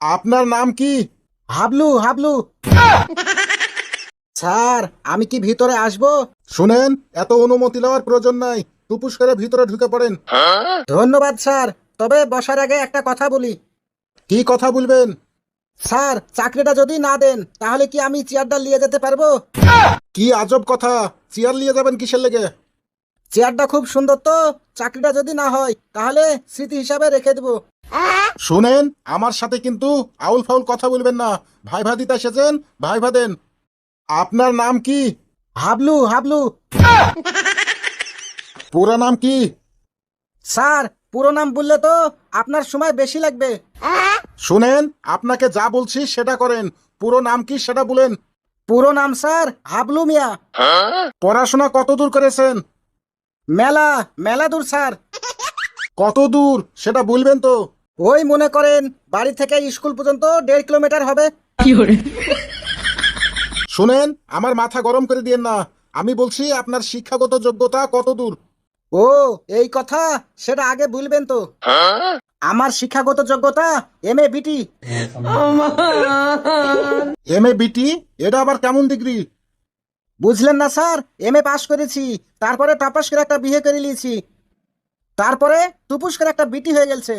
আপনার নাম কি? হাবলু হাবলু। স্যার আমি কি ভিতরে আসবো? শুনেন, এত অনুমতি নেওয়ার প্রয়োজন নাই। টুপুস করে ভিতরে ঢুকে পড়েন। ধন্যবাদ স্যার, তবে বসার আগে একটা কথা বলি। কি কথা বলবেন? স্যার চাকরিটা যদি না দেন তাহলে কি আমি চেয়ারটা নিয়ে যেতে পারবো? কি আজব কথা! চেয়ার নিয়ে যাবেন কিসের লেগে? চেয়ারটা খুব সুন্দর তো, চাকরিটা যদি না হয় তাহলে স্মৃতি হিসাবে রেখে দেবো। শুনেন, আমার সাথে কিন্তু আউল ফাউল কথা বলবেন না। ভাইভা দিতে এসেছেন, ভাইভা দেন। আপনার নাম কি? হাবলু হাবলু। পুরা নাম কি? স্যার পুরো নাম বললে তো আপনার সময় বেশি লাগবে। শুনেন, আপনাকে যা বলছি সেটা করেন। পুরো নাম কি সেটা বলেন। পুরো নাম স্যার হাবলু মিয়া। পড়াশোনা কত দূর করেছেন? মেলা মেলা দূর স্যার। কত দূর সেটা বলবেন তো। ওই মনে করেন বাড়ি থেকে স্কুল পর্যন্ত 1.5 কিলোমিটার হবে। শুনেন, আমার মাথা গরম করে দিয়েন না। আমি বলছি আপনার শিক্ষাগত যোগ্যতা কত দূর। ও এই কথা, সেটা আগে বলবেন তো। আমার শিক্ষাগত যোগ্যতা MA BT। MA BT? এটা আবার কেমন ডিগ্রি? বুঝলেন না স্যার, MA পাশ করেছি, তারপরে টাপাস করে একটা বিয়ে করে নিয়েছি, তারপরে টুপুস করে একটা বিটি হয়ে গেছে।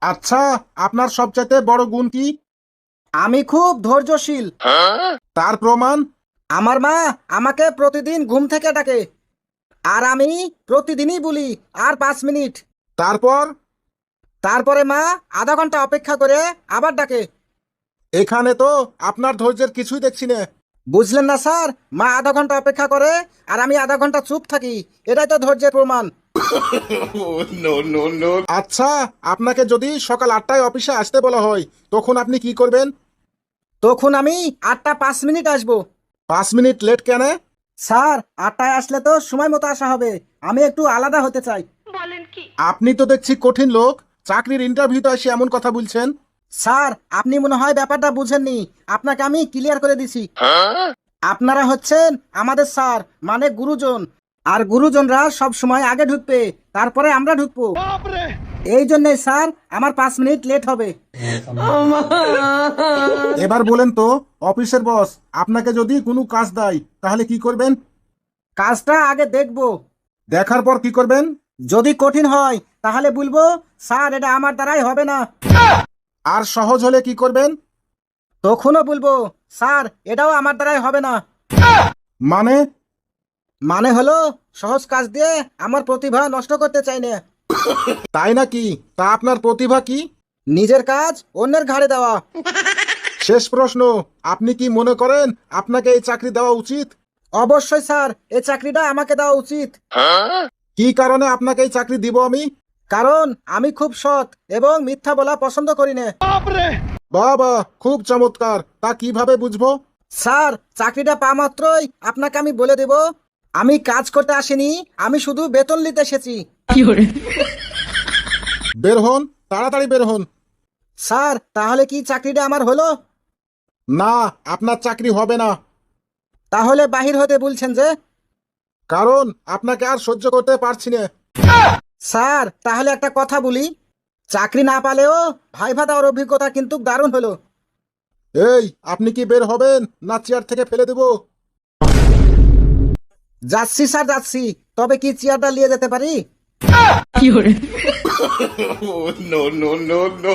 আচ্ছা, আপনার সবচাইতে বড় গুণ কি? আমি খুব ধৈর্যশীল। তার প্রমাণ? আমার মা আমাকে প্রতিদিন ঘুম থেকে ডাকে, আর আমি প্রতিদিনই বলি আর 5 মিনিট। তারপর? তারপরে মা আধা ঘন্টা অপেক্ষা করে আবার ডাকে। এখানে তো আপনার ধৈর্যের কিছুই দেখছি না। বুঝলেন না স্যার, মা আধা ঘন্টা অপেক্ষা করে আর আমি আধা ঘন্টা চুপ থাকি, এটাই তো ধৈর্যের প্রমাণ। আচ্ছা, আপনাকে যদি সকাল 8টায় অফিসে আসতে বলা হয় তখন আপনি কি করবেন? তখন আমি 8টা 5 মিনিট আসবো। 5 মিনিট লেট কেন? স্যার 8টায় আসলে তো সময় মতো আসা হবে, আমি একটু আলাদা হতে চাই। আপনি তো দেখছি কঠিন লোক। চাকরির ইন্টারভিউতে এসে এমন কথা বলছেন। স্যার আপনি মনে হয় ব্যাপারটা বুঝেননি, আপনাকে আমি ক্লিয়ার করে দিছি। আপনারা হচ্ছেন আমাদের স্যার, মানে গুরুজন, আর গুরুজনরা সব সময় আগে ঢুকবে, তারপরে আমরা ঢুকবো। এই জন্যই স্যার আমার 5 মিনিট লেট হবে। এবার বলেন তো, অফিসের বস আপনাকে যদি কোনো কাজ দেয় তাহলে কি করবেন? কাজটা আগে দেখবো, দেখার পর কি করবেন? যদি কঠিন হয় তাহলে বলবো স্যার এটা আমার দ্বারাই হবে না। আর সহজ হলে কি করবেন? তখনও বলবো স্যার এটাও আমার দ্বারাই হবে না। মানে? মানে হলো সহজ কাজ দিয়ে আমার প্রতিভা নষ্ট করতে চাই না। তাই নাকি? তা আপনার প্রতিভা কি? নিজের কাজ অন্যের ঘাড়ে দেওয়া। শেষ প্রশ্ন, আপনি কি মনে করেন আপনাকে এই চাকরি দেওয়া উচিত? অবশ্যই স্যার, এই চাকরিটা আমাকে দেওয়া উচিত। কি কারণে আপনাকে এই চাকরি দিব আমি? কারণ আমি খুব সৎ এবং মিথ্যা বলা পছন্দ করি না। বাবা, খুব চমৎকার। তা কিভাবে বুঝবো? স্যার চাকরিটা পাওয়া মাত্রই আপনাকে আমি বলে দেব আমি কাজ করতে আসিনি, আমি শুধু বেতন নিতে এসেছি। বের হন, তাড়াতাড়ি বের হন। স্যার তাহলে কি চাকরিটা আমার হলো? না, আপনার চাকরি হবে না। তাহলে বাহির হতে বলছেন যে? কারণ আপনাকে আর সহ্য করতে পারছি না। স্যার তাহলে একটা কথা বলি, চাকরি না পালেও ভাইভা দেওয়ার অভিজ্ঞতা কিন্তু দারুণ হলো। এই, আপনি কি বের হবেন না চেয়ার থেকে ফেলে দেব? যাচ্ছি স্যার যাচ্ছি, তবে কি চেয়ারটা নিয়ে যেতে পারি? No, no, no, no.